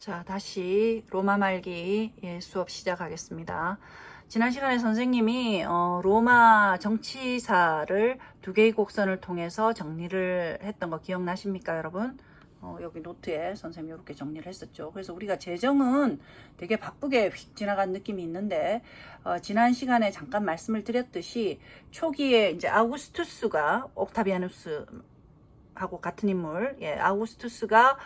자, 다시 로마 말기 수업 시작하겠습니다. 지난 시간에 선생님이 로마 정치사를 두 개의 곡선을 통해서 정리를 했던 거 기억나십니까, 여러분? 여기 노트에 선생님이 이렇게 정리를 했었죠. 그래서 우리가 재정은 되게 바쁘게 휙 지나간 느낌이 있는데, 지난 시간에 잠깐 말씀을 드렸듯이 초기에 이제 아우구스투스가 옥타비아누스하고 같은 인물, 아우구스투스가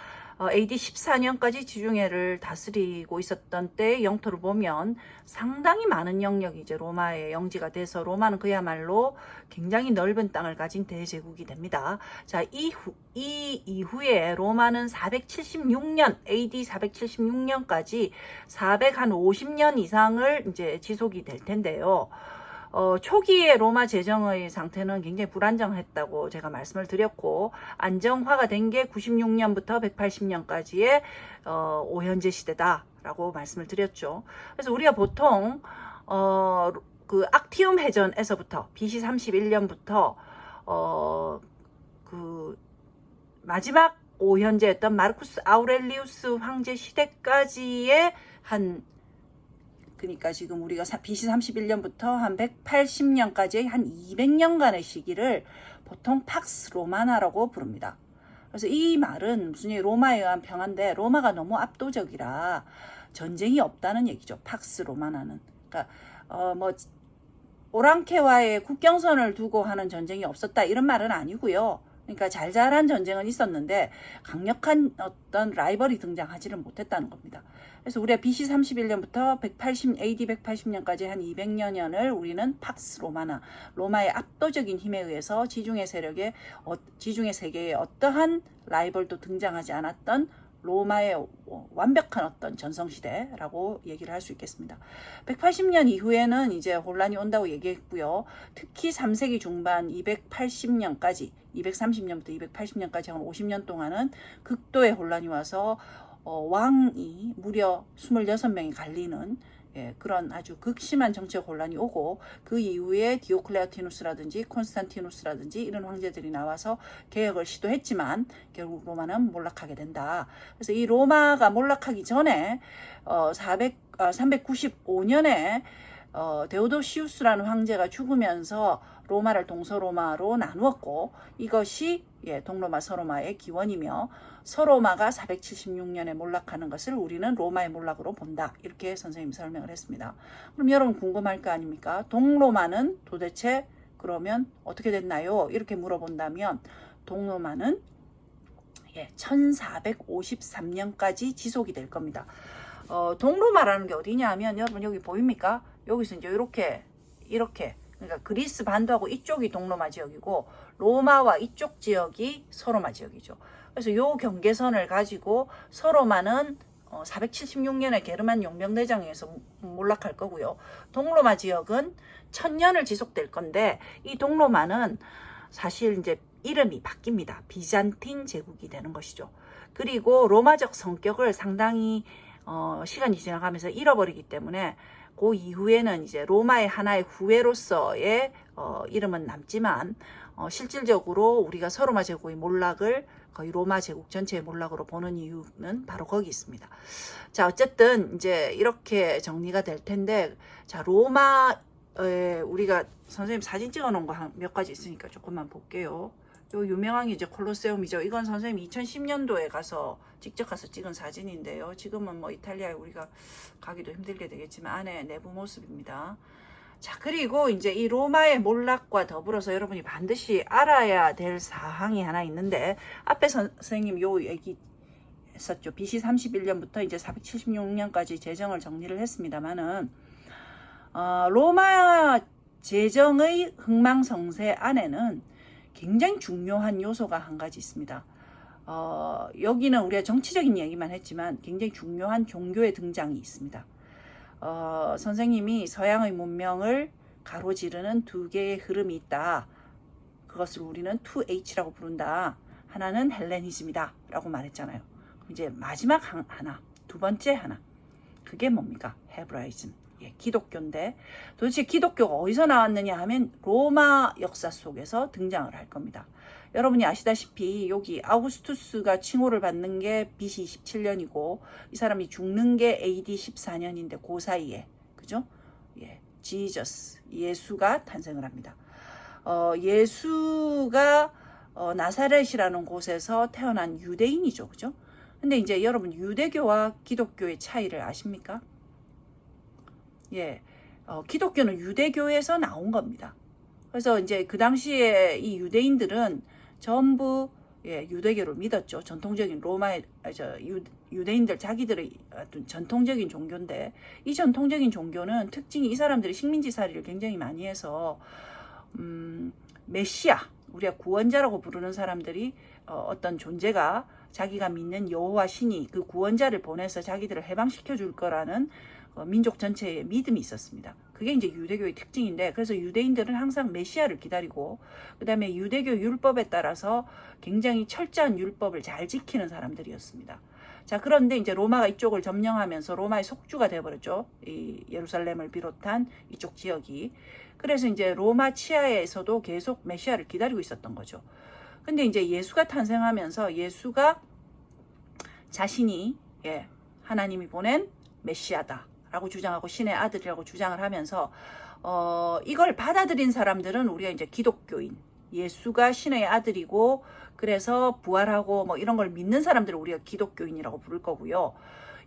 AD 14년까지 지중해를 다스리고 있었던 때의 영토를 보면 상당히 많은 영역이 이제 로마의 영지가 돼서 로마는 그야말로 굉장히 넓은 땅을 가진 대제국이 됩니다. 자, 이 이후에 로마는 476년, AD 476년까지 450년 이상을 이제 지속이 될 텐데요. 초기에 로마 재정의 상태는 굉장히 불안정했다고 제가 말씀을 드렸고, 안정화가 된 게 96년부터 180년까지의 오현제 시대다라고 말씀을 드렸죠. 그래서 우리가 보통 그 악티움 해전에서부터 BC 31년부터 그 마지막 오현제였던 마르쿠스 아우렐리우스 황제 시대까지의 그러니까 지금 우리가 BC 31년부터 한 180년까지의 한 200년간의 시기를 보통 팍스 로마나라고 부릅니다. 그래서 이 말은 무슨 로마에 의한 평화인데 로마가 너무 압도적이라 전쟁이 없다는 얘기죠. 팍스 로마나는. 그러니까 뭐 오랑캐와의 국경선을 두고 하는 전쟁이 없었다 이런 말은 아니고요. 그러니까 잘잘한 전쟁은 있었는데 강력한 어떤 라이벌이 등장하지를 못했다는 겁니다. 그래서 우리가 BC 31년부터 AD 180년까지 한 200여년을 우리는 팍스 로마나, 로마의 압도적인 힘에 의해서 지중해 세계에 어떠한 라이벌도 등장하지 않았던 로마의 완벽한 어떤 전성시대라고 얘기를 할 수 있겠습니다. 180년 이후에는 이제 혼란이 온다고 얘기했고요. 특히 3세기 중반 230년부터 280년까지 한 50년 동안은 극도의 혼란이 와서 왕이 무려 26명이 갈리는 그런 아주 극심한 정치적 혼란이 오고, 그 이후에 디오클레아티누스라든지 콘스탄티누스라든지 이런 황제들이 나와서 개혁을 시도했지만 결국 로마는 몰락하게 된다. 그래서 이 로마가 몰락하기 전에 395년에 데오도시우스라는 황제가 죽으면서 로마를 동서로마로 나누었고, 이것이 동로마 서로마의 기원이며, 서로마가 476년에 몰락하는 것을 우리는 로마의 몰락으로 본다. 이렇게 선생님이 설명을 했습니다. 그럼 여러분 궁금할 거 아닙니까? 동로마는 도대체 그러면 어떻게 됐나요? 이렇게 물어본다면 동로마는 1453년까지 지속이 될 겁니다. 동로마라는 게 어디냐 하면 여러분 여기 보입니까? 여기서 이제 이렇게 그러니까 그리스 반도하고 이쪽이 동로마 지역이고 로마와 이쪽 지역이 서로마 지역이죠. 그래서 요 경계선을 가지고 서로마는 476년에 게르만 용병대장에 의해서 몰락할 거고요. 동로마 지역은 1000년을 지속될 건데, 이 동로마는 사실 이제 이름이 바뀝니다. 비잔틴 제국이 되는 것이죠. 그리고 로마적 성격을 상당히 시간이 지나가면서 잃어버리기 때문에 그 이후에는 이제 로마의 하나의 후예로서의 이름은 남지만 실질적으로 우리가 서로마 제국의 몰락을 거의 로마 제국 전체의 몰락으로 보는 이유는 바로 거기 있습니다. 자, 어쨌든 이제 이렇게 정리가 될 텐데, 자, 로마에 우리가 선생님 사진 찍어 놓은 거 몇 가지 있으니까 조금만 볼게요. 요 유명한 게 이제 콜로세움이죠. 이건 선생님 2010년도에 직접 가서 찍은 사진인데요. 지금은 뭐 이탈리아에 우리가 가기도 힘들게 되겠지만 안에 내부 모습입니다. 자, 그리고 이제 이 로마의 몰락과 더불어서 여러분이 반드시 알아야 될 사항이 하나 있는데, 앞에 선생님 요 얘기 했었죠. BC 31년부터 이제 476년까지 재정을 정리를 했습니다만은, 로마 재정의 흥망성쇠 안에는 굉장히 중요한 요소가 한 가지 있습니다. 여기는 우리가 정치적인 얘기만 했지만 굉장히 중요한 종교의 등장이 있습니다. 선생님이 서양의 문명을 가로지르는 두 개의 흐름이 있다. 그것을 우리는 2H라고 부른다. 하나는 헬레니즘이다 라고 말했잖아요. 이제 마지막 하나, 두 번째 하나, 그게 뭡니까? 헤브라이즘. 기독교인데, 도대체 기독교가 어디서 나왔느냐 하면 로마 역사 속에서 등장을 할 겁니다. 여러분이 아시다시피 여기 아우구스투스가 칭호를 받는 게 BC 27년이고 이 사람이 죽는 게 AD 14년인데 그 사이에 그죠? 예, 지저스 예수가 탄생을 합니다. 예수가 나사렛이라는 곳에서 태어난 유대인이죠, 그죠? 근데 이제 여러분 유대교와 기독교의 차이를 아십니까? 예, 기독교는 유대교에서 나온 겁니다. 그래서 이제 그 당시에 이 유대인들은 전부 유대교를 믿었죠. 전통적인 로마의 유대인들 자기들의 어떤 전통적인 종교인데 이 전통적인 종교는 특징이 이 사람들이 식민지살이를 굉장히 많이 해서 메시아 우리가 구원자라고 부르는 사람들이 어떤 존재가 자기가 믿는 여호와 신이 그 구원자를 보내서 자기들을 해방시켜 줄 거라는 민족 전체의 믿음이 있었습니다. 그게 이제 유대교의 특징인데 그래서 유대인들은 항상 메시아를 기다리고 그 다음에 유대교 율법에 따라서 굉장히 철저한 율법을 잘 지키는 사람들이었습니다. 자, 그런데 이제 로마가 이쪽을 점령하면서 로마의 속주가 되어버렸죠. 이 예루살렘을 비롯한 이쪽 지역이. 그래서 이제 로마 치하에서도 계속 메시아를 기다리고 있었던 거죠. 근데 이제 예수가 탄생하면서 예수가 자신이 하나님이 보낸 메시아다 라고 주장하고 신의 아들이라고 주장을 하면서 이걸 받아들인 사람들은 우리가 이제 기독교인 예수가 신의 아들이고 그래서 부활하고 뭐 이런 걸 믿는 사람들을 우리가 기독교인이라고 부를 거고요.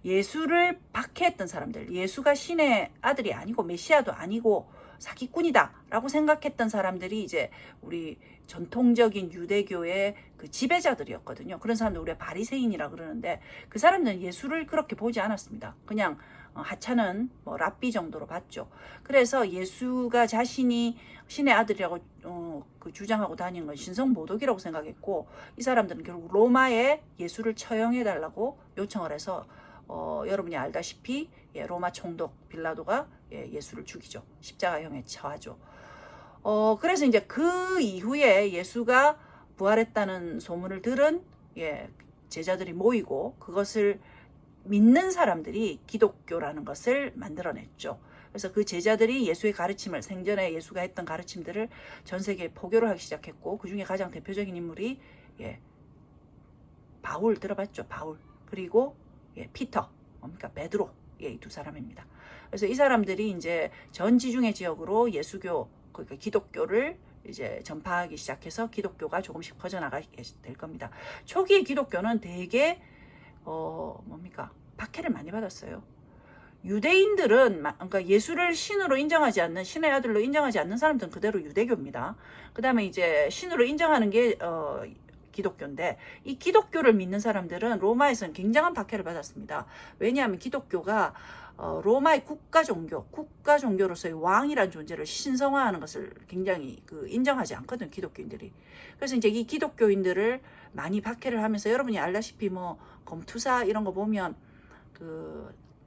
예수를 박해했던 사람들 예수가 신의 아들이 아니고 메시아도 아니고 사기꾼이다 라고 생각했던 사람들이 이제 우리 전통적인 유대교의 그 지배자들이었거든요. 그런 사람들 우리가 바리새인이라 그러는데 그 사람들은 예수를 그렇게 보지 않았습니다. 그냥 하찮은 뭐 랍비 정도로 봤죠. 그래서 예수가 자신이 신의 아들이라고 그 주장하고 다니는 건 신성모독이라고 생각했고 이 사람들은 결국 로마에 예수를 처형해 달라고 요청을 해서 여러분이 알다시피 로마 총독 빌라도가 예수를 죽이죠. 십자가형에 처하죠. 그래서 이제 그 이후에 예수가 부활했다는 소문을 들은 제자들이 모이고 그것을 믿는 사람들이 기독교라는 것을 만들어냈죠. 그래서 그 제자들이 예수의 가르침을 생전에 예수가 했던 가르침들을 전 세계에 포교를 하기 시작했고 그 중에 가장 대표적인 인물이 바울 들어봤죠. 바울 그리고 피터 그러니까 베드로 이 두 사람입니다. 그래서 이 사람들이 이제 전 지중해 지역으로 예수교 그러니까 기독교를 이제 전파하기 시작해서 기독교가 조금씩 퍼져나가게 될 겁니다. 초기의 기독교는 되게 박해를 많이 받았어요. 유대인들은 그러니까 예수를 신으로 인정하지 않는 신의 아들로 인정하지 않는 사람들은 그대로 유대교입니다. 그 다음에 이제 신으로 인정하는 게 기독교인데 이 기독교를 믿는 사람들은 로마에서는 굉장한 박해를 받았습니다. 왜냐하면 기독교가 로마의 국가 종교로서의 왕이란 존재를 신성화하는 것을 굉장히 인정하지 않거든요. 기독교인들이. 그래서 이제 이 기독교인들을 많이 박해를 하면서 여러분이 알다시피 뭐 검투사 이런 거 보면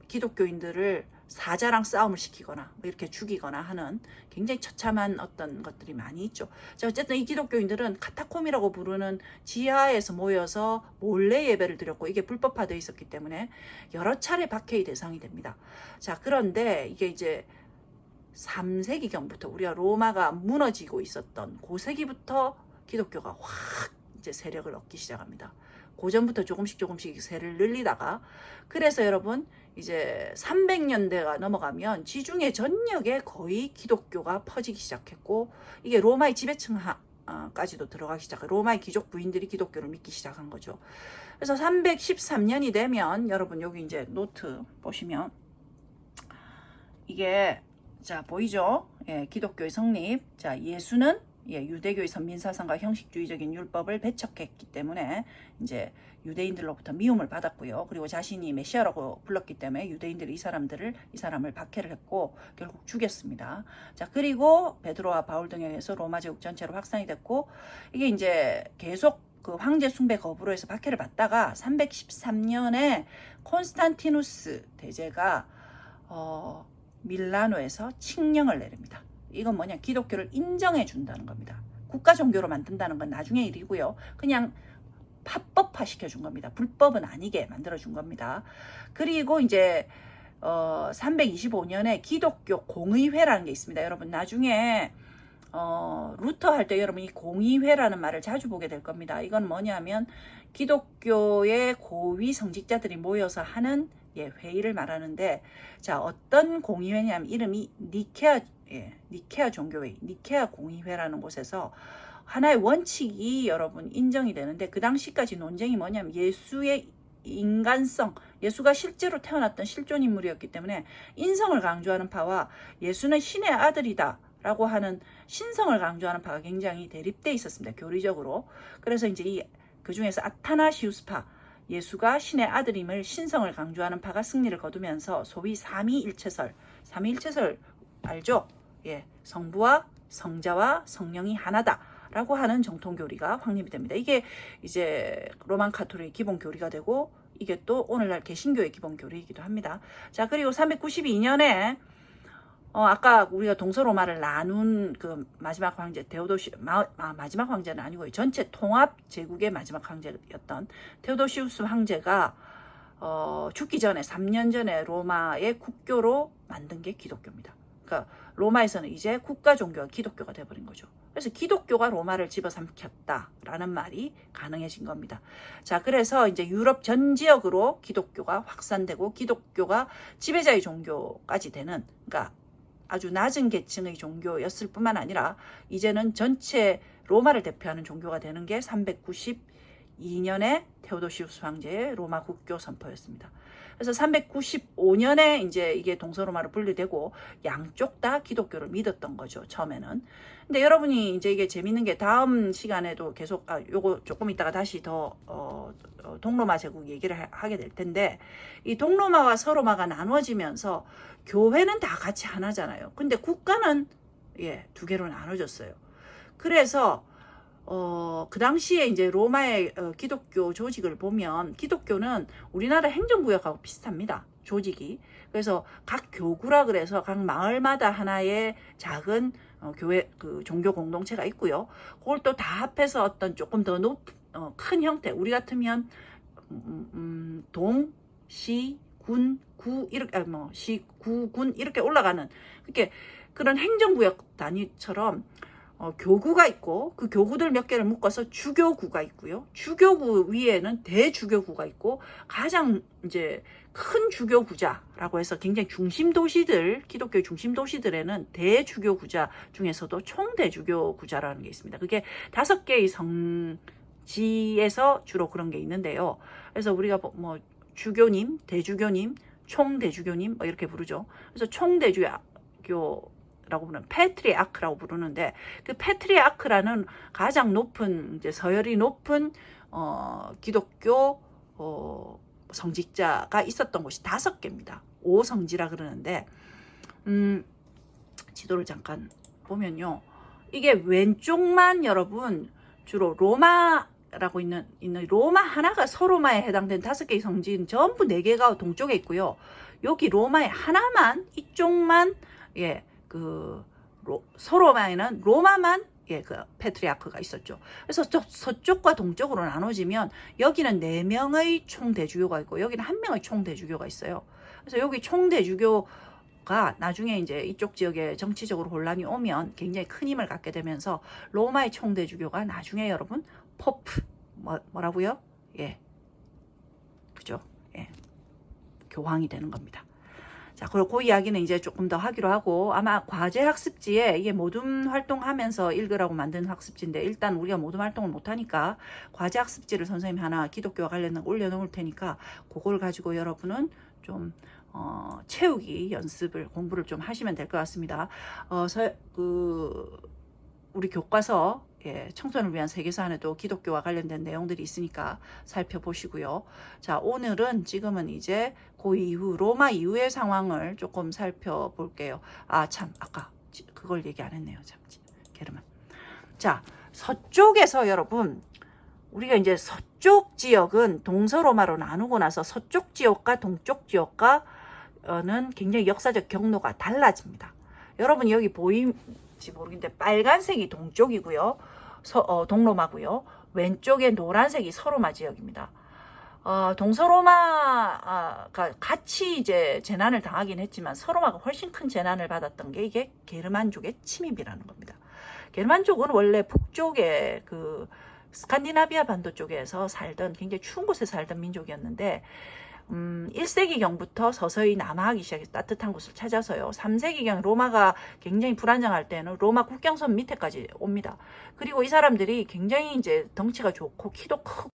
기독교인들을 사자랑 싸움을 시키거나 뭐 이렇게 죽이거나 하는 굉장히 처참한 어떤 것들이 많이 있죠. 자, 어쨌든 이 기독교인들은 카타콤이라고 부르는 지하에서 모여서 몰래 예배를 드렸고 이게 불법화되어 있었기 때문에 여러 차례 박해의 대상이 됩니다. 자, 그런데 이게 이제 3세기경부터 우리가 로마가 무너지고 있었던 그 세기부터 기독교가 확 이제 세력을 얻기 시작합니다. 고전부터 조금씩 세를 늘리다가 그래서 여러분 이제 300년대가 넘어가면 지중해 전역에 거의 기독교가 퍼지기 시작했고 이게 로마의 지배층까지도 들어가기 시작해요. 로마의 귀족 부인들이 기독교를 믿기 시작한 거죠. 그래서 313년이 되면 여러분 여기 이제 노트 보시면 이게 자 보이죠? 기독교의 성립. 자, 예수는 유대교의 선민사상과 형식주의적인 율법을 배척했기 때문에 이제 유대인들로부터 미움을 받았고요. 그리고 자신이 메시아라고 불렀기 때문에 유대인들이 이 사람을 박해를 했고 결국 죽였습니다. 자, 그리고 베드로와 바울 등에 의해서 로마 제국 전체로 확산이 됐고 이게 이제 계속 그 황제 숭배 거부로 해서 박해를 받다가 313년에 콘스탄티누스 대제가 밀라노에서 칙령을 내립니다. 이건 뭐냐? 기독교를 인정해 준다는 겁니다. 국가 종교로 만든다는 건 나중에 일이고요. 그냥 합법화 시켜준 겁니다. 불법은 아니게 만들어준 겁니다. 그리고 이제 325년에 기독교 공의회라는 게 있습니다. 여러분 나중에 루터 할 때 여러분 이 공의회라는 말을 자주 보게 될 겁니다. 이건 뭐냐면 기독교의 고위 성직자들이 모여서 하는 회의를 말하는데, 자, 어떤 공의회냐면 이름이 니케아 종교회, 니케아 공의회라는 곳에서 하나의 원칙이 여러분 인정이 되는데, 그 당시까지 논쟁이 뭐냐면 예수의 인간성, 예수가 실제로 태어났던 실존 인물이었기 때문에 인성을 강조하는 파와 예수는 신의 아들이다 라고 하는 신성을 강조하는 파가 굉장히 대립돼 있었습니다. 교리적으로. 그래서 이제 그 중에서 아타나시우스파, 예수가 신의 아들임을 신성을 강조하는 파가 승리를 거두면서 소위 삼위일체설 알죠? 예, 성부와 성자와 성령이 하나다 라고 하는 정통교리가 확립이 됩니다. 이게 이제 로만 카톨릭의 기본 교리가 되고, 이게 또 오늘날 개신교의 기본 교리이기도 합니다. 자, 그리고 392년에 아까 우리가 동서로마를 나눈 그 마지막 황제 마지막 황제는 아니고요. 전체 통합 제국의 마지막 황제였던 테오도시우스 황제가 죽기 전에 3년 전에 로마의 국교로 만든 게 기독교입니다. 그러니까 로마에서는 이제 국가 종교가 기독교가 돼버린 거죠. 그래서 기독교가 로마를 집어삼켰다라는 말이 가능해진 겁니다. 자, 그래서 이제 유럽 전 지역으로 기독교가 확산되고 기독교가 지배자의 종교까지 되는, 그러니까 아주 낮은 계층의 종교였을 뿐만 아니라 이제는 전체 로마를 대표하는 종교가 되는 게 392년에 테오도시우스 황제의 로마 국교 선포였습니다. 그래서 395년에 이제 이게 동서로마로 분리되고 양쪽 다 기독교를 믿었던 거죠, 처음에는. 근데 여러분이 이제 이게 재밌는 게 다음 시간에도 계속 요거 조금 있다가 다시 더 동로마 제국 얘기를 하게 될 텐데, 이 동로마와 서로마가 나눠지면서 교회는 다 같이 하나잖아요. 근데 국가는 두 개로 나눠졌어요. 그래서 그 당시에 이제 로마의 기독교 조직을 보면 기독교는 우리나라 행정구역하고 비슷합니다. 조직이. 그래서 각 교구라 그래서 각 마을마다 하나의 작은 교회 그 종교 공동체가 있고요. 그걸 또 다 합해서 어떤 조금 더 큰 형태, 우리 같으면 동, 시, 군, 구 이렇게 시, 구, 군 이렇게 올라가는 그렇게 그런 행정구역 단위처럼 교구가 있고, 그 교구들 몇 개를 묶어서 주교구가 있고요. 주교구 위에는 대주교구가 있고, 가장 이제 큰 주교구자라고 해서 굉장히 중심 도시들, 기독교의 중심 도시들에는 대주교구자 중에서도 총대주교구자라는 게 있습니다. 그게 5개의 성지에서 주로 그런 게 있는데요. 그래서 우리가 뭐 주교님, 대주교님, 총대주교님 뭐 이렇게 부르죠. 그래서 총대주교 라고 부르는 패트리아크라고 부르는데, 그 패트리아크라는 가장 높은 이제 서열이 높은 기독교 성직자가 있었던 곳이 5개입니다. 5성지라 그러는데, 지도를 잠깐 보면요, 이게 왼쪽만 여러분 주로 로마라고 있는 로마 하나가 서로마에 해당된 5개의 성지는 전부 4개가 동쪽에 있고요. 여기 로마의 하나만, 이쪽만 서로마에는 로마만 그 패트리아크가 있었죠. 그래서 서쪽과 동쪽으로 나눠지면 여기는 4명의 총대주교가 있고 여기는 1명의 총대주교가 있어요. 그래서 여기 총대주교가 나중에 이제 이쪽 지역에 정치적으로 혼란이 오면 굉장히 큰 힘을 갖게 되면서 로마의 총대주교가 나중에 여러분 포프 뭐라고요? 그죠? 교황이 되는 겁니다. 자, 그리고 그 이야기는 이제 조금 더 하기로 하고, 아마 과제 학습지에 이게 모둠 활동하면서 읽으라고 만든 학습지인데, 일단 우리가 모둠 활동을 못하니까 과제 학습지를 선생님이 하나 기독교와 관련된 거 올려놓을 테니까 그걸 가지고 여러분은 좀 채우기 연습을, 공부를 좀 하시면 될 것 같습니다. 우리 교과서 청소년을 위한 세계사 안에도 기독교와 관련된 내용들이 있으니까 살펴보시고요. 자, 오늘은 지금은 이제 그 이후 로마 이후의 상황을 조금 살펴볼게요. 참 아까 그걸 얘기 안 했네요. 참 게르만. 자, 서쪽에서 여러분 우리가 이제 서쪽 지역은 동서로마로 나누고 나서 서쪽 지역과 동쪽 지역과는 굉장히 역사적 경로가 달라집니다. 여러분 여기 보이는지 모르겠는데 빨간색이 동쪽이고요. 동로마고요. 왼쪽에 노란색이 서로마 지역입니다. 동서로마가 같이 이제 재난을 당하긴 했지만 서로마가 훨씬 큰 재난을 받았던 게 이게 게르만족의 침입이라는 겁니다. 게르만족은 원래 북쪽에 그 스칸디나비아 반도 쪽에서 살던 굉장히 추운 곳에 살던 민족이었는데 1세기경부터 서서히 남하하기 시작해서 따뜻한 곳을 찾아서요. 3세기경 로마가 굉장히 불안정할 때는 로마 국경선 밑에까지 옵니다. 그리고 이 사람들이 굉장히 이제 덩치가 좋고 키도 크고